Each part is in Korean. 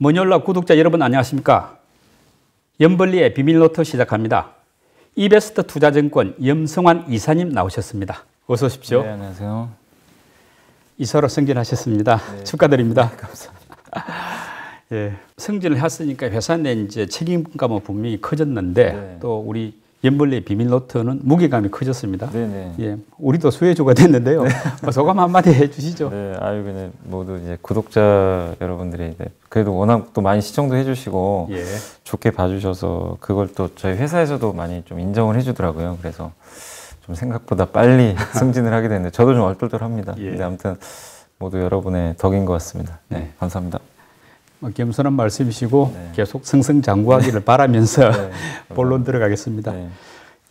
머니올라 구독자 여러분 안녕하십니까? 염벌리의 비밀노트 시작합니다. 이베스트 투자증권 염성환 이사님 나오셨습니다. 어서 오십시오. 네, 안녕하세요. 이사로 승진하셨습니다. 네. 축하드립니다. 네, 감사합니다. 예, 승진을 했으니까 회사 내 이제 책임감은 분명히 커졌는데 네. 또 우리 염벌리의 비밀노트는 무게감이 커졌습니다. 네네. 예, 우리도 수혜주가 됐는데요. 네. 소감 한마디 해주시죠. 네, 그냥 모두 이제 구독자 여러분들이 이제 그래도 워낙 또 많이 시청도 해주시고 예. 좋게 봐주셔서 그걸 또 저희 회사에서도 많이 좀 인정을 해주더라고요. 그래서 좀 생각보다 빨리 승진을 하게 됐는데 저도 좀 얼떨떨합니다. 예. 근데 아무튼 모두 여러분의 덕인 것 같습니다. 네, 감사합니다. 겸손한 말씀이시고 네. 계속 승승장구하기를 바라면서 네, 본론 들어가겠습니다. 네.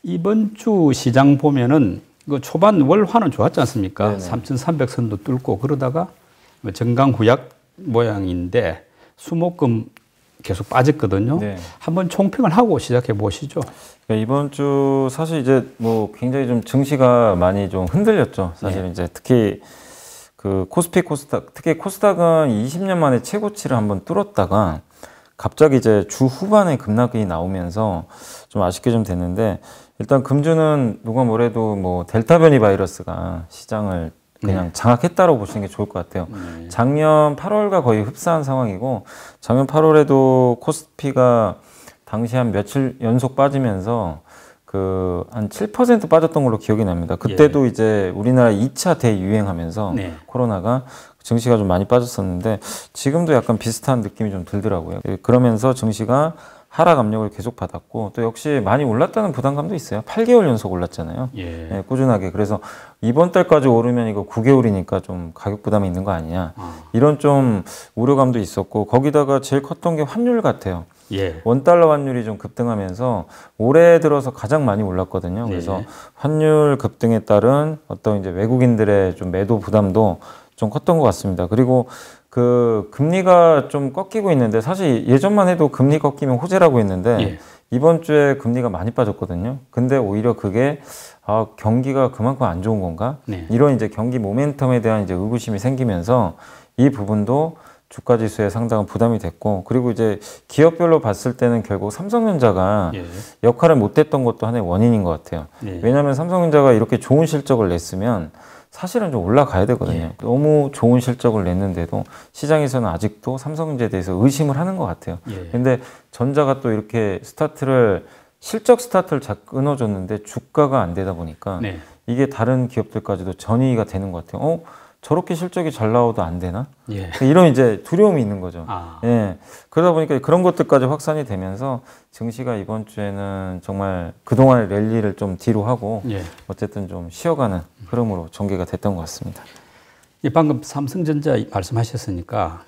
이번 주 시장 보면은 그 초반 월화는 좋았지 않습니까? 네네. 3,300선도 뚫고 그러다가 정강후약 모양인데 수목금 계속 빠졌거든요. 네. 한번 총평을 하고 시작해 보시죠. 그러니까 이번 주 사실 이제 뭐 굉장히 좀 증시가 많이 좀 흔들렸죠. 사실 네. 이제 특히 그 코스피 코스닥, 특히 코스닥은 20년 만에 최고치를 한번 뚫었다가 갑자기 이제 주 후반에 급락이 나오면서 좀 아쉽게 좀 됐는데 일단 금주는 누가 뭐래도 뭐 델타 변이 바이러스가 시장을 그냥 장악했다고 보시는 게 좋을 것 같아요. 작년 8월과 거의 흡사한 상황이고 작년 8월에도 코스피가 당시 한 며칠 연속 빠지면서 그 한 7% 빠졌던 걸로 기억이 납니다. 그때도 이제 우리나라 2차 대유행하면서 네. 코로나가 증시가 좀 많이 빠졌었는데 지금도 약간 비슷한 느낌이 좀 들더라고요. 그러면서 증시가 하락 압력을 계속 받았고 또 역시 많이 올랐다는 부담감도 있어요. 8개월 연속 올랐잖아요. 예. 네, 꾸준하게. 그래서 이번 달까지 오르면 이거 9개월이니까 좀 가격 부담이 있는 거 아니냐. 이런 좀 우려감도 있었고 거기다가 제일 컸던 게 환율 같아요. 예. 원달러 환율이 좀 급등하면서 올해 들어서 가장 많이 올랐거든요. 그래서 네. 환율 급등에 따른 어떤 이제 외국인들의 좀 매도 부담도 좀 컸던 것 같습니다. 그리고 그 금리가 좀 꺾이고 있는데 사실 예전만 해도 금리 꺾이면 호재라고 했는데 예. 이번 주에 금리가 많이 빠졌거든요. 근데 오히려 그게 경기가 그만큼 안 좋은 건가? 네. 이런 이제 경기 모멘텀에 대한 이제 의구심이 생기면서 이 부분도 주가 지수에 상당한 부담이 됐고 그리고 이제 기업별로 봤을 때는 결국 삼성전자가 예. 역할을 못했던 것도 하나의 원인인 것 같아요. 네. 왜냐하면 삼성전자가 이렇게 좋은 실적을 냈으면 사실은 좀 올라가야 되거든요. 예. 너무 좋은 실적을 냈는데도 시장에서는 아직도 삼성전자에 대해서 의심을 하는 것 같아요. 예. 근데 전자가 또 이렇게 실적 스타트를 끊어줬는데 주가가 안 되다 보니까 네. 이게 다른 기업들까지도 전이가 되는 것 같아요. 저렇게 실적이 잘 나와도 안 되나? 예. 이런 이제 두려움이 있는 거죠. 아. 예. 그러다 보니까 그런 것들까지 확산이 되면서 증시가 이번 주에는 정말 그동안의 랠리를 좀 뒤로 하고 예. 어쨌든 좀 쉬어가는 흐름으로 전개가 됐던 것 같습니다. 방금 삼성전자 말씀하셨으니까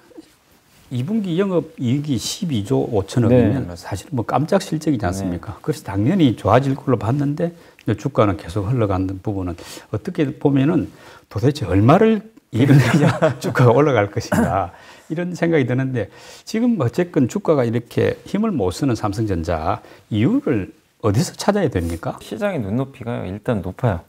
2분기 영업이익이 12조 5천억이면 네. 사실 뭐 깜짝 실적이지 않습니까? 그래서 당연히 좋아질 걸로 봤는데 주가는 계속 흘러가는 부분은 어떻게 보면은 도대체 얼마를 이익을 내야 주가가 올라갈 것인가 이런 생각이 드는데 지금 어쨌건 주가가 이렇게 힘을 못 쓰는 삼성전자 이유를 어디서 찾아야 됩니까? 시장의 눈높이가요, 일단 높아요.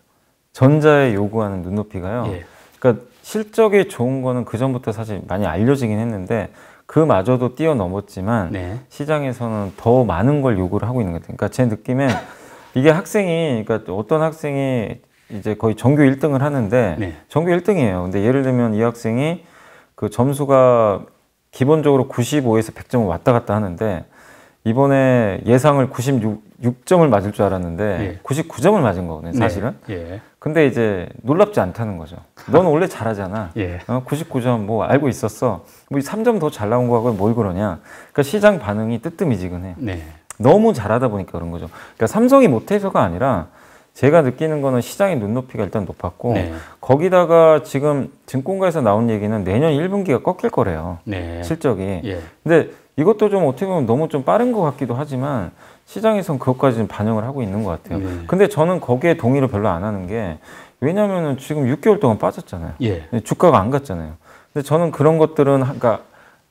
전자에 요구하는 눈높이가요. 예. 그러니까 실적이 좋은 거는 그전부터 사실 많이 알려지긴 했는데 그마저도 뛰어넘었지만 네. 시장에서는 더 많은 걸 요구를 하고 있는 것 같아요. 그러니까 제 느낌엔 이게 그러니까 어떤 학생이 이제 거의 전교 1등을 하는데 네. 전교 1등이에요. 근데 예를 들면 이 학생이 그 점수가 기본적으로 95에서 100점을 왔다 갔다 하는데 이번에 예상을 96점을 맞을 줄 알았는데 예. 99점을 맞은 거거든요, 사실은. 네. 예. 근데 이제 놀랍지 않다는 거죠. 넌 원래 잘하잖아. 예. 99점 뭐 알고 있었어. 뭐 3점 더 잘 나온 거하고 뭘 그러냐. 그러니까 시장 반응이 뜨뜻미지근해. 네. 너무 잘하다 보니까 그런 거죠. 그러니까 삼성이 못해서가 아니라 제가 느끼는 거는 시장의 눈높이가 일단 높았고 네. 거기다가 지금 증권가에서 나온 얘기는 내년 1분기가 꺾일 거래요. 네. 실적이. 예. 근데 이것도 좀 어떻게 보면 너무 좀 빠른 것 같기도 하지만 시장에선 그것까지 좀 반영을 하고 있는 것 같아요. 네. 근데 저는 거기에 동의를 별로 안 하는 게 왜냐면은 지금 6개월 동안 빠졌잖아요. 예. 주가가 안 갔잖아요. 근데 저는 그런 것들은 그러니까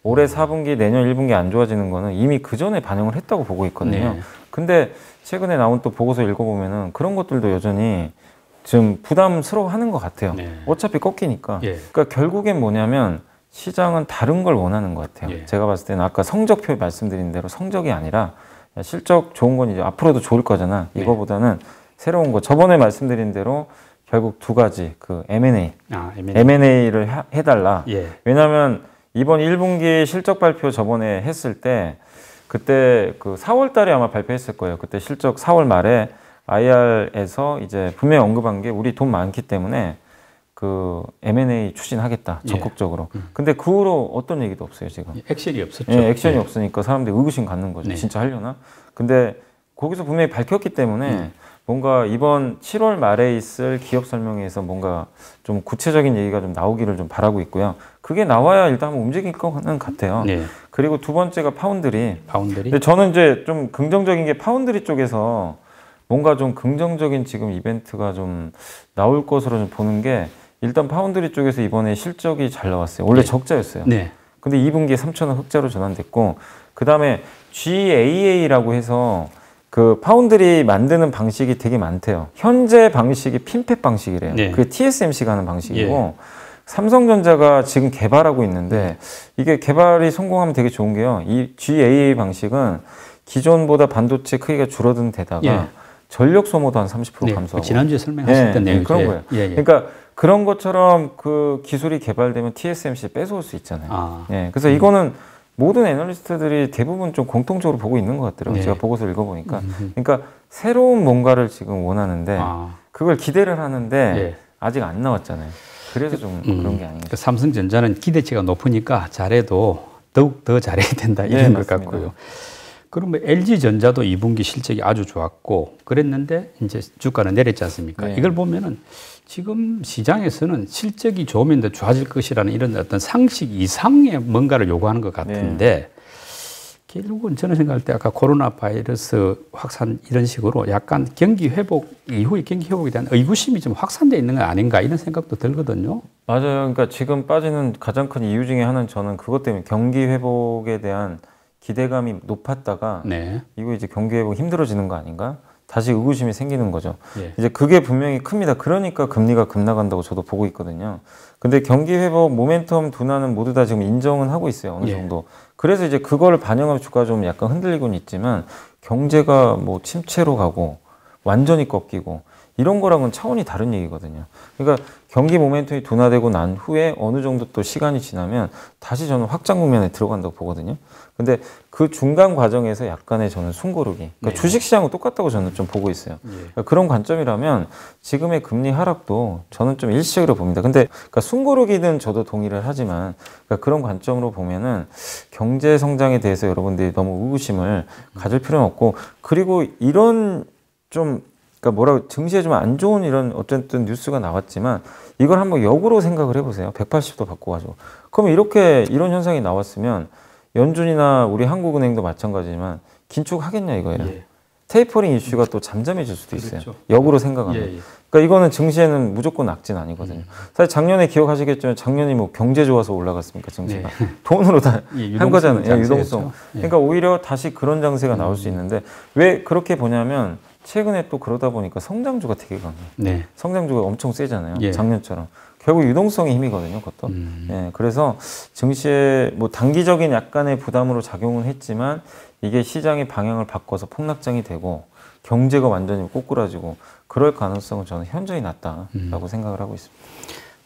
올해 4분기, 내년 1분기 안 좋아지는 거는 이미 그 전에 반영을 했다고 보고 있거든요. 네. 근데 최근에 나온 또 보고서 읽어보면은 그런 것들도 여전히 좀 부담스러워 하는 것 같아요. 네. 어차피 꺾이니까. 예. 그러니까 결국엔 뭐냐면 시장은 다른 걸 원하는 것 같아요. 예. 제가 봤을 때는 아까 성적표 말씀드린 대로 성적이 아니라 야, 실적 좋은 건 이제 앞으로도 좋을 거잖아. 네. 이거보다는 새로운 거. 저번에 말씀드린 대로 결국 두 가지 그 M&A, M&A. M&A를 해달라. 예. 왜냐하면 이번 1분기 실적 발표 저번에 했을 때 그때 그 4월 달에 아마 발표했을 거예요. 그때 실적 4월 말에 IR에서 이제 분명히 언급한 게 우리 돈 많기 때문에 그 M&A 추진하겠다 적극적으로. 근데 그 후로 어떤 얘기도 없어요 지금. 액션이 없었죠. 예, 액션이 없으니까 사람들이 의구심 갖는 거죠. 네. 진짜 하려나? 근데 거기서 분명히 밝혔기 때문에 뭔가 이번 7월 말에 있을 기업 설명회에서 뭔가 좀 구체적인 얘기가 좀 나오기를 좀 바라고 있고요. 그게 나와야 일단 한번 움직일 거는 같아요. 네. 그리고 두 번째가 파운드리. 파운드리. 근데 저는 이제 좀 긍정적인 게 파운드리 쪽에서 뭔가 좀 긍정적인 지금 이벤트가 좀 나올 것으로 좀 보는 게 일단 파운드리 쪽에서 이번에 실적이 잘 나왔어요. 원래 적자였어요. 네. 근데 2분기에 3천억 흑자로 전환됐고 그 다음에 GAA라고 해서 그 파운드리 만드는 방식이 되게 많대요. 현재 방식이 핀팻 방식이래요. 네. 그게 TSMC가 하는 방식이고 삼성전자가 지금 개발하고 있는데 이게 개발이 성공하면 되게 좋은 게요. 이 GAA 방식은 기존보다 반도체 크기가 줄어든 데다가 전력 소모도 한 30% 감소하고. 지난주에 설명하셨던 내용이 그런 거예요. 그러니까 그런 것처럼 그 기술이 개발되면 TSMC 뺏어올 수 있잖아요. 그래서 이거는 모든 애널리스트들이 대부분 좀 공통적으로 보고 있는 것 같더라고요. 제가 보고서 읽어보니까. 그러니까 새로운 뭔가를 지금 원하는데 그걸 기대를 하는데 아직 안 나왔잖아요. 그래서 좀 그런 게 아닌가. 삼성전자는 기대치가 높으니까 잘해도 더욱 더 잘해야 된다 이런 것 맞습니다. 같고요. 그러면 LG전자도 2분기 실적이 아주 좋았고 그랬는데 이제 주가는 내렸지 않습니까? 이걸 보면은 지금 시장에서는 실적이 좋으면 더 좋아질 것이라는 이런 어떤 상식 이상의 뭔가를 요구하는 것 같은데 결국은 저는 생각할 때 아까 코로나 바이러스 확산 이런 식으로 약간 경기 회복 이후에 경기 회복에 대한 의구심이 좀 확산되어 있는 거 아닌가 이런 생각도 들거든요. 맞아요. 그러니까 지금 빠지는 가장 큰 이유 중에 하나는 저는 그것 때문에 경기 회복에 대한 기대감이 높았다가 이거 이제 경기 회복 힘들어지는 거 아닌가? 다시 의구심이 생기는 거죠. 이제 그게 분명히 큽니다. 그러니까 금리가 급락한다고 저도 보고 있거든요. 근데 경기 회복, 모멘텀 둔화는 모두 다 지금 인정은 하고 있어요. 어느 정도. 그래서 이제 그거를 반영하면 주가가 좀 약간 흔들리고는 있지만 경제가 뭐 침체로 가고 완전히 꺾이고 이런 거랑은 차원이 다른 얘기거든요. 그러니까 경기 모멘텀이 둔화되고 난 후에 어느 정도 또 시간이 지나면 다시 저는 확장 국면에 들어간다고 보거든요. 근데 그 중간 과정에서 약간의 저는 숨고르기. 그러니까 주식시장은 똑같다고 저는 좀 보고 있어요. 그러니까 그런 관점이라면 지금의 금리 하락도 저는 좀 일시적으로 봅니다. 근데 그러니까 숨고르기는 저도 동의를 하지만 그러니까 그런 관점으로 보면은 경제 성장에 대해서 여러분들이 너무 의구심을 가질 필요는 없고 그리고 이런 좀 그러니까 뭐라고 증시에 좀 안 좋은 이런 어쨌든 뉴스가 나왔지만 이걸 한번 역으로 생각을 해보세요. 180도 바꿔가지고. 그러면 이렇게 이런 현상이 나왔으면 연준이나 우리 한국은행도 마찬가지지만 긴축하겠냐 이거예요. 테이퍼링 이슈가 또 잠잠해질 수도 있어요. 역으로 생각하면. 그러니까 이거는 증시에는 무조건 악재는 아니거든요. 사실 작년에 기억하시겠지만 작년이 뭐 경제 좋아서 올라갔습니까 증시가. 돈으로 다 한 거잖아요. 유동성. 그러니까 오히려 다시 그런 장세가 나올 수 있는데 왜 그렇게 보냐면 최근에 또 그러다 보니까 성장주가 되게 강해요. 성장주가 엄청 세잖아요. 작년처럼. 결국 유동성의 힘이거든요, 그것도. 그래서 증시에 뭐 단기적인 약간의 부담으로 작용은 했지만 이게 시장의 방향을 바꿔서 폭락장이 되고 경제가 완전히 꼬꾸라지고 그럴 가능성은 저는 현저히 낮다라고 생각을 하고 있습니다.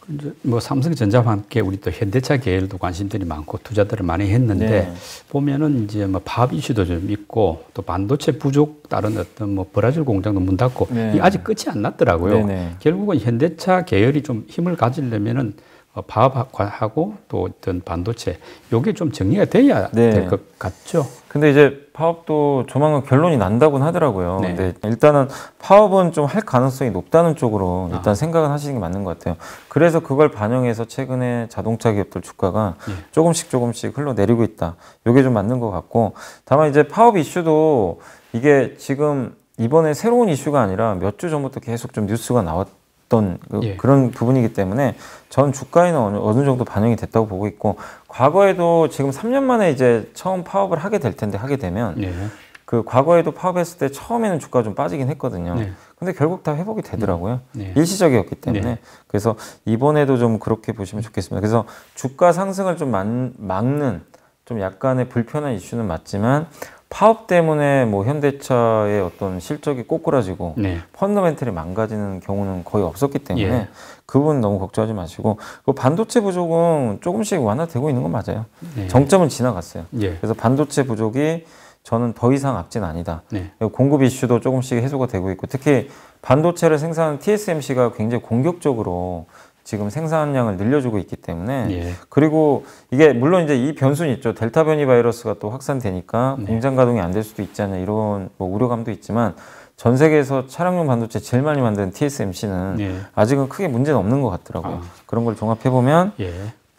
이제 뭐 삼성전자와 함께 우리 또 현대차 계열도 관심들이 많고 투자들을 많이 했는데 보면은 이제 뭐 파업 이슈도 좀 있고 또 반도체 부족 다른 어떤 뭐 브라질 공장도 문 닫고 이게 아직 끝이 안 났더라고요. 결국은 현대차 계열이 좀 힘을 가지려면은 파업하고 또 어떤 반도체 요게 좀 정리가 돼야 될 것 같죠. 근데 이제 파업도 조만간 결론이 난다고는 하더라고요. 근데 일단은 파업은 좀 할 가능성이 높다는 쪽으로 일단 생각은 하시는 게 맞는 것 같아요. 그래서 그걸 반영해서 최근에 자동차 기업들 주가가 조금씩 흘러내리고 있다. 요게 좀 맞는 것 같고 다만 이제 파업 이슈도 이게 지금 이번에 새로운 이슈가 아니라 몇 주 전부터 계속 좀 뉴스가 나왔던 그런 부분이기 때문에 전 주가에는 어느 정도 반영이 됐다고 보고 있고 과거에도 지금 3년 만에 이제 처음 파업을 하게 될 텐데 하게 되면 그 과거에도 파업했을 때 처음에는 주가가 좀 빠지긴 했거든요. 근데 결국 다 회복이 되더라고요. 네. 일시적이었기 때문에. 네. 그래서 이번에도 좀 그렇게 보시면 좋겠습니다. 그래서 주가 상승을 좀 막는 좀 약간의 불편한 이슈는 맞지만 파업 때문에 뭐 현대차의 어떤 실적이 꼬꾸라지고 네. 펀더멘털이 망가지는 경우는 거의 없었기 때문에 예. 그 부분 너무 걱정하지 마시고 그 반도체 부족은 조금씩 완화되고 있는 건 맞아요. 네. 정점은 지나갔어요. 예. 그래서 반도체 부족이 저는 더 이상 악재는 아니다. 네. 공급 이슈도 조금씩 해소가 되고 있고 특히 반도체를 생산하는 TSMC가 굉장히 공격적으로 지금 생산량을 늘려주고 있기 때문에 예. 그리고 이게 물론 이제 이 변수는 있죠. 델타 변이 바이러스가 또 확산되니까 네. 공장 가동이 안 될 수도 있지 않냐 이런 뭐 우려감도 있지만 전 세계에서 차량용 반도체 제일 많이 만드는 TSMC는 예. 아직은 크게 문제는 없는 것 같더라고요. 그런 걸 종합해 보면 예.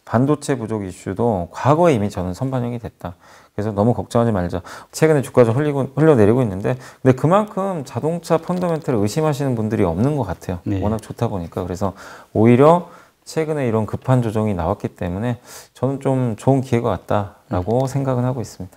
반도체 부족 이슈도 과거에 이미 저는 선반영이 됐다. 그래서 너무 걱정하지 말자. 최근에 주가 좀 흘러내리고 있는데 근데 그만큼 자동차 펀더멘털을 의심하시는 분들이 없는 것 같아요. 네. 워낙 좋다 보니까. 그래서 오히려 최근에 이런 급한 조정이 나왔기 때문에 저는 좀 좋은 기회가 왔다라고 생각은 하고 있습니다.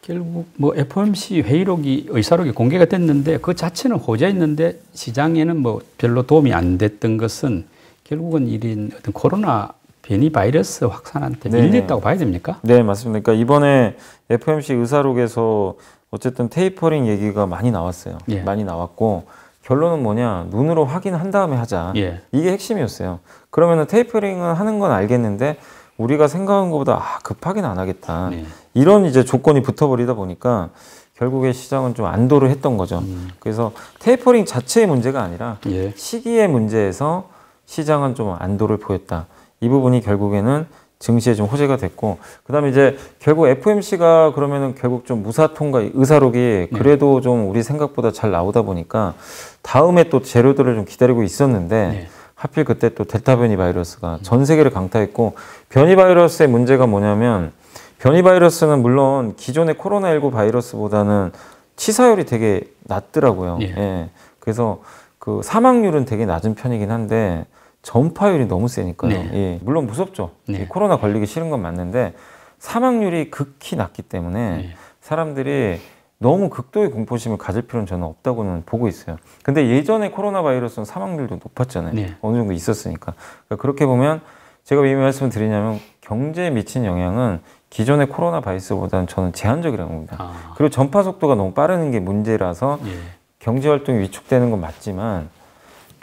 결국 뭐 FOMC 회의록이 의사록이 공개가 됐는데 그 자체는 호재였는데 시장에는 뭐 별로 도움이 안 됐던 것은 결국은 이런 어떤 코로나 변이 바이러스 확산한테 밀렸다고 봐야 됩니까? 네, 맞습니다. 그러니까 이번에 FOMC 의사록에서 어쨌든 테이퍼링 얘기가 많이 나왔어요. 예. 많이 나왔고 결론은 뭐냐? 눈으로 확인한 다음에 하자. 예. 이게 핵심이었어요. 그러면은 테이퍼링을 하는 건 알겠는데 우리가 생각한 것보다 급하게는 안 하겠다. 네. 이런 이제 조건이 붙어버리다 보니까 결국에 시장은 좀 안도를 했던 거죠. 그래서 테이퍼링 자체의 문제가 아니라 예. 시기의 문제에서 시장은 좀 안도를 보였다. 이 부분이 결국에는 증시에 좀 호재가 됐고, 그 다음에 이제 결국 FOMC가 그러면은 결국 좀 무사 통과, 의사록이 그래도 좀 우리 생각보다 잘 나오다 보니까 다음에 또 재료들을 좀 기다리고 있었는데, 네. 하필 그때 또 델타 변이 바이러스가 전 세계를 강타했고, 변이 바이러스의 문제가 뭐냐면, 변이 바이러스는 물론 기존의 코로나19 바이러스보다는 치사율이 되게 낮더라고요. 예. 예. 그래서 그 사망률은 되게 낮은 편이긴 한데, 전파율이 너무 세니까요. 네. 예, 물론 무섭죠. 네. 코로나 걸리기 싫은 건 맞는데 사망률이 극히 낮기 때문에 네. 사람들이 너무 극도의 공포심을 가질 필요는 저는 없다고는 보고 있어요. 근데 예전에 코로나 바이러스는 사망률도 높았잖아요. 네. 어느 정도 있었으니까. 그러니까 그렇게 보면 제가 왜 말씀을 드리냐면 경제에 미친 영향은 기존의 코로나 바이러스보다는 저는 제한적이라고 봅니다. 아. 그리고 전파 속도가 너무 빠르는 게 문제라서 예. 경제 활동이 위축되는 건 맞지만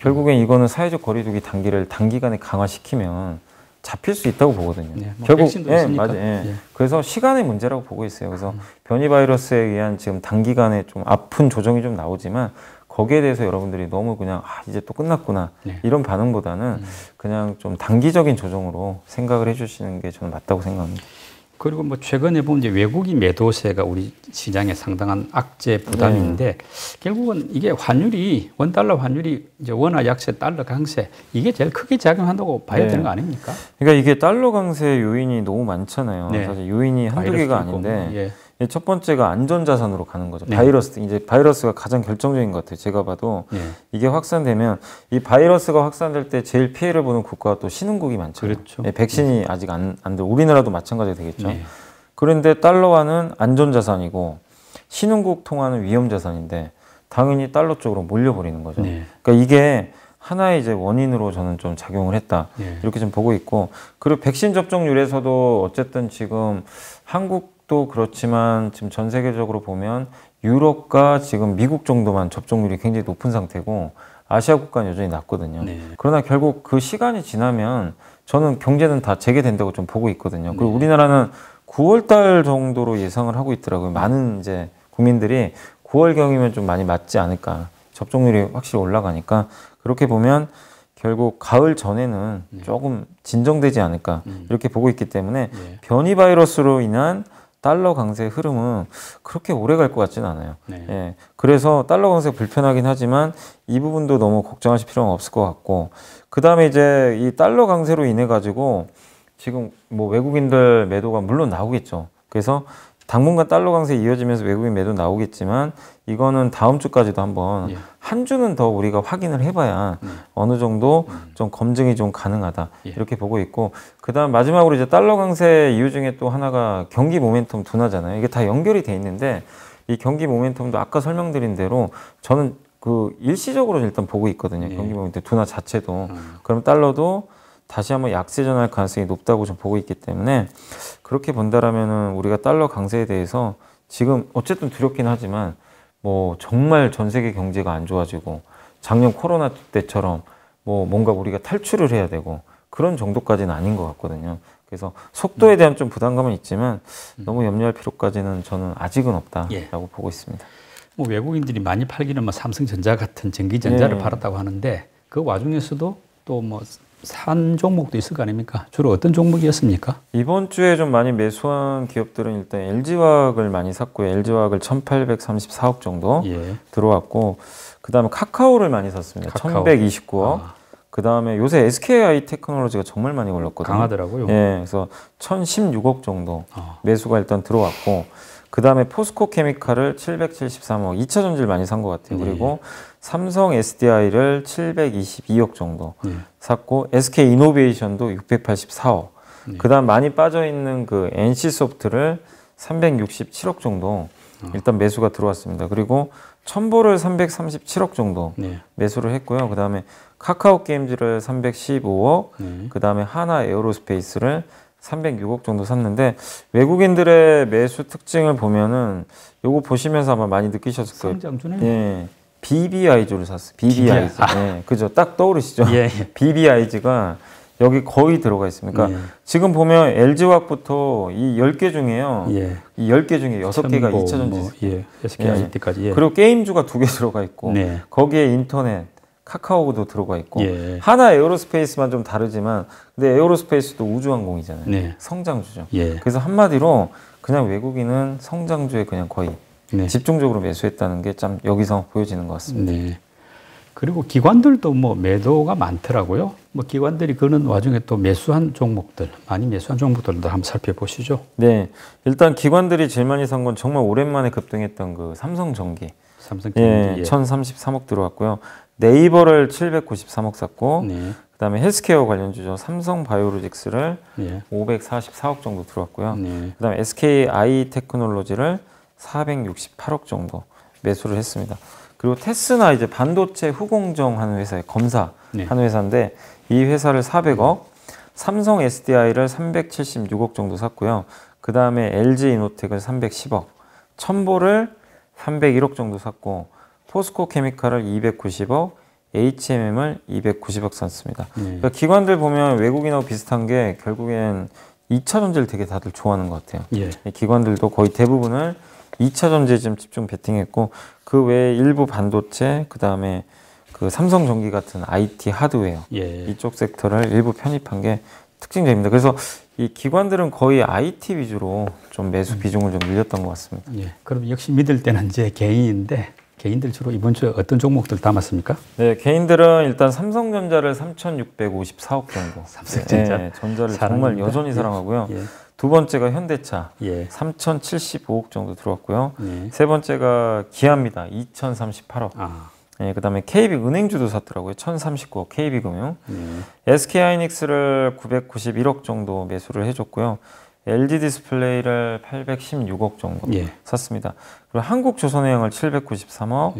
결국엔 이거는 사회적 거리두기 단계를 단기간에 강화시키면 잡힐 수 있다고 보거든요. 네, 뭐 결국 백신도 있으니까. 맞아요. 예. 예. 그래서 시간의 문제라고 보고 있어요. 그래서 변이 바이러스에 의한 지금 단기간에 좀 아픈 조정이 좀 나오지만 거기에 대해서 여러분들이 너무 그냥 이제 또 끝났구나 네. 이런 반응보다는 그냥 좀 단기적인 조정으로 생각을 해주시는 게 저는 맞다고 생각합니다. 그리고 뭐 최근에 보면 이제 외국인 매도세가 우리 시장에 상당한 악재 부담인데 결국은 이게 환율이 원달러 환율이 이제 원화 약세, 달러 강세 이게 제일 크게 작용한다고 봐야 되는 거 아닙니까? 그러니까 이게 달러 강세 요인이 너무 많잖아요. 네. 사실 요인이 한두 개가 아닌데 예. 첫 번째가 안전자산으로 가는 거죠. 네. 바이러스. 이제 바이러스가 가장 결정적인 것 같아요. 제가 봐도 예. 이게 확산되면 이 바이러스가 확산될 때 제일 피해를 보는 국가가 또 신흥국이 많잖아요. 그렇죠. 예, 백신이 아직 안 돼. 우리나라도 마찬가지가 되겠죠. 네. 그런데 달러화는 안전자산이고 신흥국 통화는 위험자산인데 당연히 달러 쪽으로 몰려버리는 거죠. 네. 그러니까 이게 하나의 이제 원인으로 저는 좀 작용을 했다. 네. 이렇게 좀 보고 있고 그리고 백신 접종률에서도 어쨌든 지금 한국도 그렇지만 지금 전 세계적으로 보면 유럽과 지금 미국 정도만 접종률이 굉장히 높은 상태고 아시아 국가는 여전히 낮거든요. 네. 그러나 결국 그 시간이 지나면 저는 경제는 다 재개된다고 좀 보고 있거든요. 그리고 네. 우리나라는 9월 달 정도로 예상을 하고 있더라고요. 많은 이제 국민들이 9월경이면 좀 많이 맞지 않을까. 접종률이 확실히 올라가니까 그렇게 보면 결국 가을 전에는 조금 진정되지 않을까 이렇게 보고 있기 때문에 네. 변이 바이러스로 인한 달러 강세의 흐름은 그렇게 오래 갈 것 같지는 않아요. 네. 예, 그래서 달러 강세가 불편하긴 하지만 이 부분도 너무 걱정하실 필요는 없을 것 같고 그 다음에 이제 이 달러 강세로 인해 가지고 지금 뭐 외국인들 매도가 물론 나오겠죠. 그래서 당분간 달러 강세 이어지면서 외국인 매도 나오겠지만 이거는 다음 주까지도 한번 예. 한 주는 더 우리가 확인을 해봐야 어느 정도 좀 검증이 좀 가능하다 예. 이렇게 보고 있고 그다음 마지막으로 이제 달러 강세 이유 중에 또 하나가 경기 모멘텀 둔화잖아요. 이게 다 연결이 돼 있는데 이 경기 모멘텀도 아까 설명드린 대로 저는 그 일시적으로 일단 보고 있거든요. 경기 모멘텀 둔화 자체도. 그럼 달러도 다시 한번 약세 전환할 가능성이 높다고 좀 보고 있기 때문에 그렇게 본다라면은 우리가 달러 강세에 대해서 지금 어쨌든 두렵긴 하지만 뭐 정말 전 세계 경제가 안 좋아지고 작년 코로나 때처럼 뭐 뭔가 우리가 탈출을 해야 되고 그런 정도까지는 아닌 것 같거든요. 그래서 속도에 대한 좀 부담감은 있지만 너무 염려할 필요까지는 저는 아직은 없다라고 보고 있습니다. 뭐 외국인들이 많이 팔기는 뭐 삼성전자 같은 전기전자를 팔았다고 하는데 그 와중에서도 또 뭐 산 종목도 있을 거 아닙니까? 주로 어떤 종목이었습니까? 이번 주에 좀 많이 매수한 기업들은 일단 LG화학을 많이 샀고요. LG화학을 1,834억 정도 들어왔고 그 다음에 카카오를 많이 샀습니다. 1,129억. 그 다음에 요새 SKI 테크놀로지가 정말 많이 올랐거든요. 강하더라고요. 예, 그래서 1,016억 정도 매수가 일단 들어왔고 그 다음에 포스코 케미칼을 773억, 2차 전지를 많이 산 것 같아요. 그리고 삼성 SDI를 722억 정도 샀고 SK 이노베이션도 684억. 그 다음 많이 빠져있는 그 NC소프트를 367억 정도 일단 매수가 들어왔습니다. 그리고 첨보를 337억 정도 매수를 했고요. 그 다음에 카카오 게임즈를 315억, 그 다음에 하나 에어로스페이스를 306억 정도 샀는데 외국인들의 매수 특징을 보면은 요거 보시면서 아마 많이 느끼셨을 거예요. 성장주네. 예. BBIG를 샀어요. BBIG. 예. 그죠? 딱 떠오르시죠? BBIG가 여기 거의 들어가 있습니다. 그러니까 지금 보면 LG화학부터 이 10개 중에요. 이 10개 중에 6개가 2차 전지. SKIT까지. 그리고 게임주가 2개 들어가 있고 거기에 인터넷 카카오도 들어가 있고 하나 에어로스페이스만 좀 다르지만 근데 에어로스페이스도 우주항공이잖아요. 성장주죠. 그래서 한마디로 그냥 외국인은 성장주에 그냥 거의 집중적으로 매수했다는 게 참 여기서 보여지는 것 같습니다. 그리고 기관들도 뭐 매도가 많더라고요. 뭐 기관들이 그런 와중에 또 매수한 종목들, 많이 매수한 종목들도 한번 살펴보시죠. 네, 일단 기관들이 제일 많이 산 건 정말 오랜만에 급등했던 그 삼성전기. 1,033억 들어왔고요. 네이버를 793억 샀고 그다음에 헬스케어 관련주죠. 삼성바이오로직스를 544억 정도 들어왔고요. 그다음에 SKI 테크놀로지를 468억 정도 매수를 했습니다. 그리고 테스나 이제 반도체 후공정 하는 회사에 검사 하는 회사인데 이 회사를 400억, 삼성 SDI를 376억 정도 샀고요. 그다음에 LG 이노텍을 310억, 첨보를 301억 정도 샀고 포스코 케미칼을 290억, HMM을 290억 샀습니다. 그러니까 기관들 보면 외국인하고 비슷한 게 결국엔 2차 전지를 되게 다들 좋아하는 것 같아요. 기관들도 거의 대부분을 2차 전지에 좀 집중 베팅했고 그 외에 일부 반도체, 그 다음에 그 삼성전기 같은 IT 하드웨어 이쪽 섹터를 일부 편입한 게 특징적입니다. 그래서 이 기관들은 거의 IT 위주로 좀 매수 비중을 좀 늘렸던 것 같습니다. 그럼 역시 믿을 때는 이제 개인인데 개인들 주로 이번 주에 어떤 종목들 담았습니까? 네, 개인들은 일단 삼성전자를 3,654억 정도. 삼성전자. 전자를 정말 여전히 사랑하고요. 두 번째가 현대차 3,075억 정도 들어왔고요. 세 번째가 기아입니다. 2,038억. 그다음에 KB은행주도 샀더라고요. 1,039억 KB금융. SK하이닉스를 991억 정도 매수를 해줬고요. LG디스플레이를 816억 정도 샀습니다. 그리고 한국조선해양을 793억,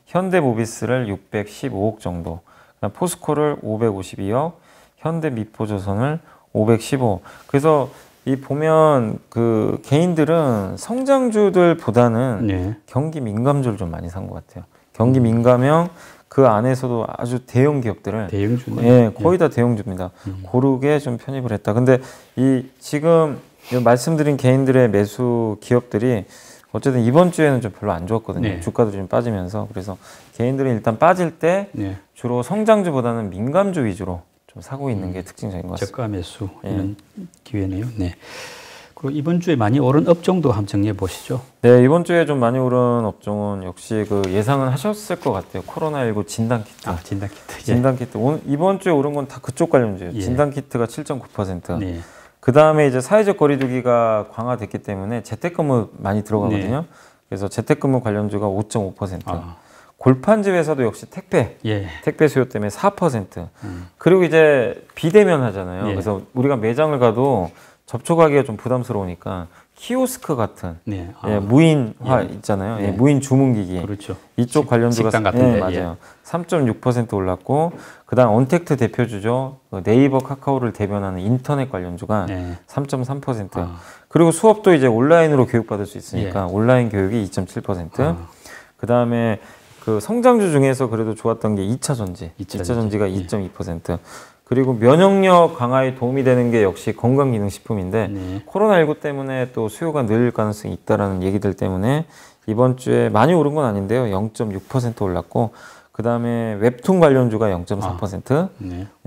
현대모비스를 615억 정도, 그다음 포스코를 552억, 현대미포조선을 515억. 그래서 이 보면 그 개인들은 성장주들보다는 경기 민감주를 좀 많이 산 것 같아요. 경기 민감형 그 안에서도 아주 대형 기업들을 거의 다 대형주입니다. 고르게 좀 편입을 했다. 근데 이 지금 말씀드린 개인들의 매수 기업들이 어쨌든 이번 주에는 좀 별로 안 좋았거든요. 주가도 좀 빠지면서. 그래서 개인들은 일단 빠질 때 주로 성장주보다는 민감주 위주로 좀 사고 있는 게 특징적인 것 같습니다. 저가 매수 이런 기회네요. 그리고 이번 주에 많이 오른 업종도 한번 정리해 보시죠. 네, 이번 주에 좀 많이 오른 업종은 역시 그 예상은 하셨을 것 같아요. 코로나19 진단키트. 진단키트. 진단키트. 이번 주에 오른 건 다 그쪽 관련주예요. 진단키트가 7.9%. 그 다음에 이제 사회적 거리두기가 강화됐기 때문에 재택근무 많이 들어가거든요. 그래서 재택근무 관련주가 5.5%. 골판지 회사도 역시 택배 수요 때문에 4%. 그리고 이제 비대면 하잖아요. 그래서 우리가 매장을 가도 접촉하기가 좀 부담스러우니까 키오스크 같은 네. 예, 무인화 있잖아요. 네. 예, 무인 주문기기. 그렇죠. 이쪽 관련주가 식당 같은데. 예, 맞아요. 3.6% 올랐고 그다음 언택트 대표주죠. 네이버 카카오를 대변하는 인터넷 관련주가 3.3%. 그리고 수업도 이제 온라인으로 교육받을 수 있으니까 온라인 교육이 2.7%. 그다음에 그 성장주 중에서 그래도 좋았던 게 2차 전지. 2차 전지가 2.2%. 그리고 면역력 강화에 도움이 되는 게 역시 건강기능식품인데 코로나19 때문에 또 수요가 늘 가능성이 있다라는 얘기들 때문에 이번 주에 많이 오른 건 아닌데요. 0.6% 올랐고 그 다음에 웹툰 관련주가 0.4%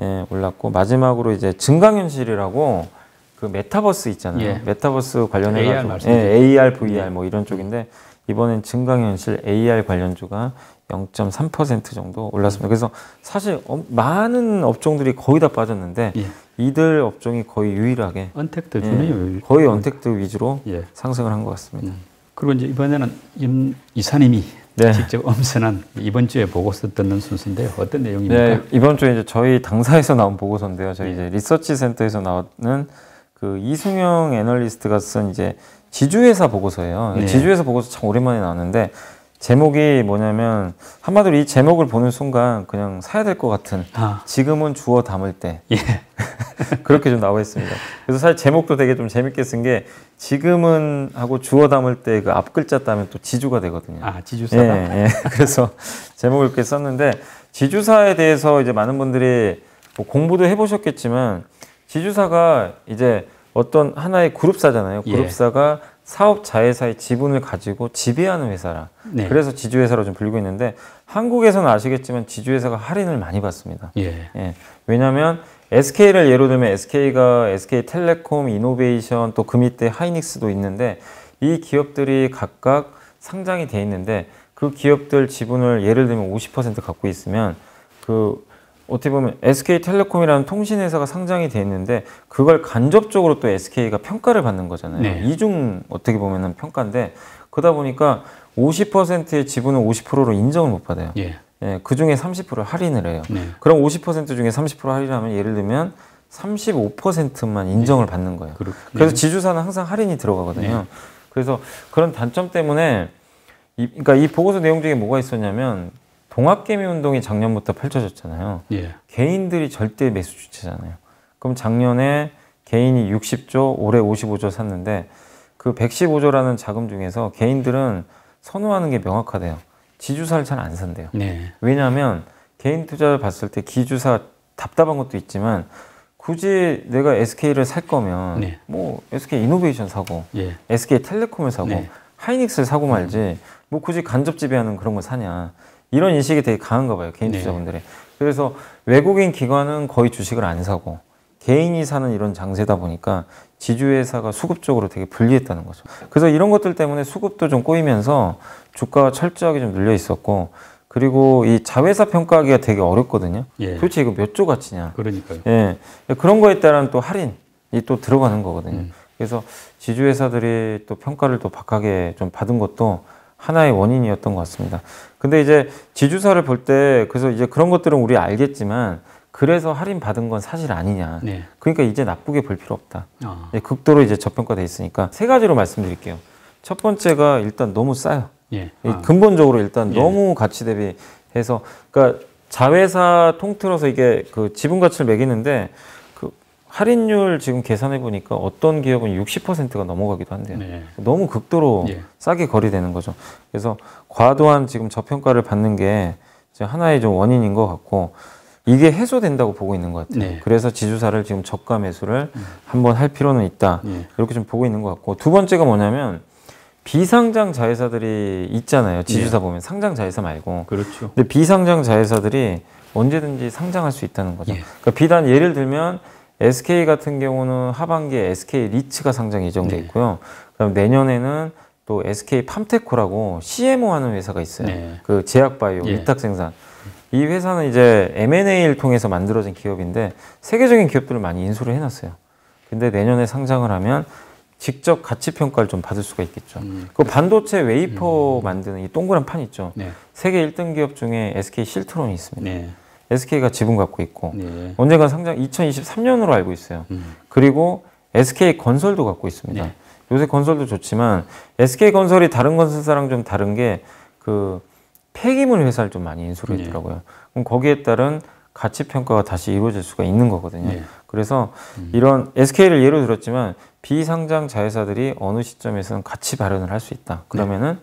예, 올랐고 마지막으로 이제 증강현실이라고 그 메타버스 있잖아요. 메타버스 관련해가지고 AR, VR 뭐 이런 쪽인데 이번엔 증강현실 AR 관련주가 0.3% 정도 올랐습니다. 그래서 사실 많은 업종들이 거의 다 빠졌는데 이들 업종이 거의 유일하게 언택트 주네요. 거의 언택트 위주로 상승을 한 것 같습니다. 그리고 이제 이번에는 임 이사님이 직접 엄선한 이번 주에 보고서 듣는 순서인데요. 어떤 내용입니까? 네, 이번 주에 이제 저희 당사에서 나온 보고서인데요. 저희 이제 리서치 센터에서 나오는 그 이승용 애널리스트가 쓴 이제 지주회사 보고서예요. 지주회사 보고서 참 오랜만에 나왔는데 제목이 뭐냐면 한마디로 이 제목을 보는 순간 그냥 사야 될 것 같은 지금은 주워 담을 때 그렇게 좀 나와 있습니다. 그래서 사실 제목도 되게 좀 재밌게 쓴 게 지금은 하고 주워 담을 때 그 앞 글자 따면 또 지주가 되거든요. 지주사다. 그래서 제목을 이렇게 썼는데 지주사에 대해서 이제 많은 분들이 뭐 공부도 해보셨겠지만 지주사가 이제 어떤 하나의 그룹사잖아요. 그룹사가 사업 자회사의 지분을 가지고 지배하는 회사라. 그래서 지주회사로 좀 불리고 있는데 한국에서는 아시겠지만 지주회사가 할인을 많이 받습니다. 왜냐하면 SK를 예로 들면 SK가 SK텔레콤, 이노베이션 또 그 밑에 하이닉스도 있는데 이 기업들이 각각 상장이 돼 있는데 그 기업들 지분을 예를 들면 50% 갖고 있으면 그 어떻게 보면 SK텔레콤이라는 통신회사가 상장이 돼 있는데 그걸 간접적으로 또 SK가 평가를 받는 거잖아요. 이중 어떻게 보면 평가인데 그러다 보니까 50%의 지분은 50%로 인정을 못 받아요. 그 중에 30% 할인을 해요. 그럼 50% 중에 30% 할인하면 예를 들면 35%만 인정을 받는 거예요. 그래서 지주사는 항상 할인이 들어가거든요. 그래서 그런 단점 때문에 그러니까 이 보고서 내용 중에 뭐가 있었냐면 동학개미 운동이 작년부터 펼쳐졌잖아요. 개인들이 절대 매수 주체잖아요. 그럼 작년에 개인이 60조, 올해 55조 샀는데 그 115조라는 자금 중에서 개인들은 선호하는 게 명확하대요. 지주사를 잘 안 산대요. 왜냐하면 개인 투자를 봤을 때 기주사 답답한 것도 있지만 굳이 내가 SK를 살 거면 뭐 SK 이노베이션 사고 SK텔레콤을 사고 하이닉스를 사고 말지 뭐 굳이 간접 지배하는 그런 거 사냐. 이런 인식이 되게 강한가 봐요. 개인 투자분들이. 그래서 외국인 기관은 거의 주식을 안 사고 개인이 사는 이런 장세다 보니까 지주회사가 수급적으로 되게 불리했다는 거죠. 그래서 이런 것들 때문에 수급도 좀 꼬이면서 주가가 철저하게 좀 눌려 있었고 그리고 이 자회사 평가하기가 되게 어렵거든요. 도대체 이거 몇 조 가치냐. 그러니까요. 그런 거에 따른 또 할인이 또 들어가는 거거든요. 그래서 지주회사들이 또 평가를 또 박하게 좀 받은 것도 하나의 원인이었던 것 같습니다. 근데 이제 지주사를 볼 때 그래서 이제 그런 것들은 우리 알겠지만 그래서 할인 받은 건 사실 아니냐. 그러니까 이제 나쁘게 볼 필요 없다. 극도로 이제 저평가돼 있으니까 세 가지로 말씀드릴게요. 첫 번째가 일단 너무 싸요. 근본적으로 일단 너무 가치 대비해서 그러니까 자회사 통틀어서 이게 그 지분 가치를 매기는데 그 할인율 지금 계산해 보니까 어떤 기업은 60%가 넘어가기도 한대요. 너무 극도로 싸게 거래되는 거죠. 그래서 과도한 지금 저평가를 받는 게 하나의 좀 원인인 것 같고 이게 해소된다고 보고 있는 것 같아요. 그래서 지주사를 지금 저가 매수를 한번 할 필요는 있다. 이렇게 좀 보고 있는 것 같고 두 번째가 뭐냐면 비상장 자회사들이 있잖아요. 지주사 보면 상장 자회사 말고. 근데 비상장 자회사들이 언제든지 상장할 수 있다는 거죠. 그러니까 비단 예를 들면 SK 같은 경우는 하반기에 SK 리츠가 상장 예정돼 있고요. 그다음 내년에는 또 SK 팜테코라고 CMO 하는 회사가 있어요. 그 제약바이오 위탁 생산. 이 회사는 이제 M&A를 통해서 만들어진 기업인데 세계적인 기업들을 많이 인수를 해놨어요. 근데 내년에 상장을 하면 직접 가치 평가를 좀 받을 수가 있겠죠. 그 반도체 웨이퍼 만드는 이 동그란 판 있죠. 세계 1등 기업 중에 SK 실트론이 있습니다. SK가 지분 갖고 있고 언젠가 상장 2023년으로 알고 있어요. 그리고 SK건설도 갖고 있습니다. 네. 요새 건설도 좋지만 SK건설이 다른 건설사랑 좀 다른 게 그 폐기물 회사를 좀 많이 인수를 했더라고요. 그럼 거기에 따른 가치 평가가 다시 이루어질 수가 있는 거거든요. 네. 그래서 이런 SK를 예로 들었지만 비상장 자회사들이 어느 시점에서는 가치 발현을 할 수 있다. 그러면은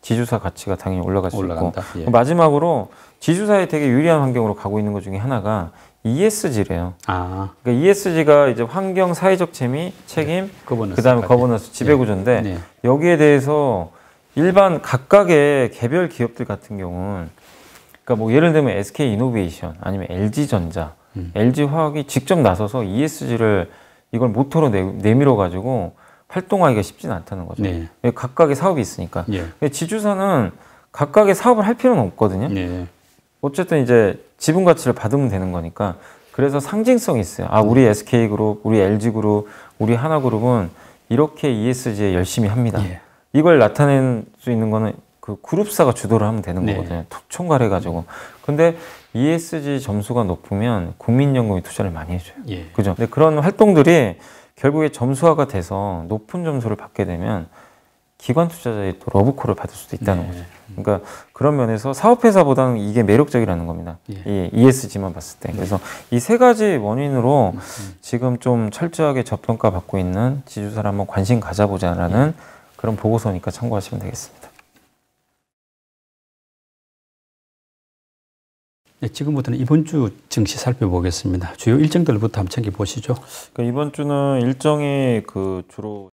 지주사 가치가 당연히 올라갈 수 올라간다. 있고 예. 마지막으로 지주사에 되게 유리한 환경으로 가고 있는 것 중에 하나가 ESG래요. 아, 그러니까 ESG가 이제 환경, 사회적 책임, 그다음에 거버넌스, 지배구조인데 네. 여기에 대해서 일반 각각의 개별 기업들 같은 경우는 그러니까 뭐 예를 들면 SK 이노베이션 아니면 LG전자, LG화학이 직접 나서서 ESG를 이걸 모토로 내밀어 가지고 활동하기가 쉽지는 않다는 거죠. 네. 각각의 사업이 있으니까. 예. 근데 지주사는 각각의 사업을 할 필요는 없거든요. 네. 어쨌든 이제 지분 가치를 받으면 되는 거니까. 그래서 상징성이 있어요. 아, 우리 SK그룹, 우리 LG그룹, 우리 하나그룹은 이렇게 ESG에 열심히 합니다. 예. 이걸 나타낼 수 있는 거는 그 그룹사가 주도를 하면 되는 네. 거거든요. 총괄해가지고. 근데 ESG 점수가 높으면 국민연금이 투자를 많이 해줘요. 예. 그죠? 근데 그런 활동들이 결국에 점수화가 돼서 높은 점수를 받게 되면 기관 투자자의 또 러브콜을 받을 수도 있다는 네. 거죠. 그러니까 그런 면에서 사업회사보다는 이게 매력적이라는 겁니다. 예. 이 ESG만 봤을 때. 그래서 이 세 가지 원인으로 지금 좀 철저하게 저평가 받고 있는 지주사를 한번 관심 가져보자라는 그런 보고서니까 참고하시면 되겠습니다. 네, 지금부터는 이번 주 증시 살펴보겠습니다. 주요 일정들부터 한번 챙겨보시죠. 그러니까 이번 주는 일정이 그 주로